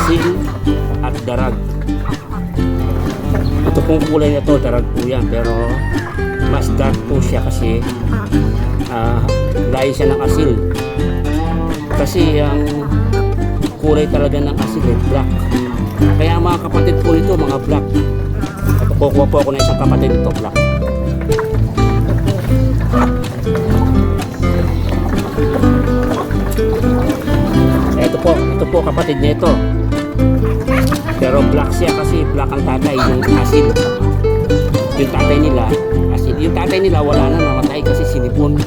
asin at darag. Ito pong kulay na to, darag po yan, pero mas dark po siya kasi dahil siya ng asin. Kasi ang kulay talaga ng asin ay black. Kaya mga kapatid po nito, mga black. Ito, kukuha po ako ng isang kapatid nito, black. Ito po kapatid nito. Pero black siya kasi black ang tatay, yung asin. Yung tatay nila, asin. Yung tatay nila wala na, namatay kasi sinipon.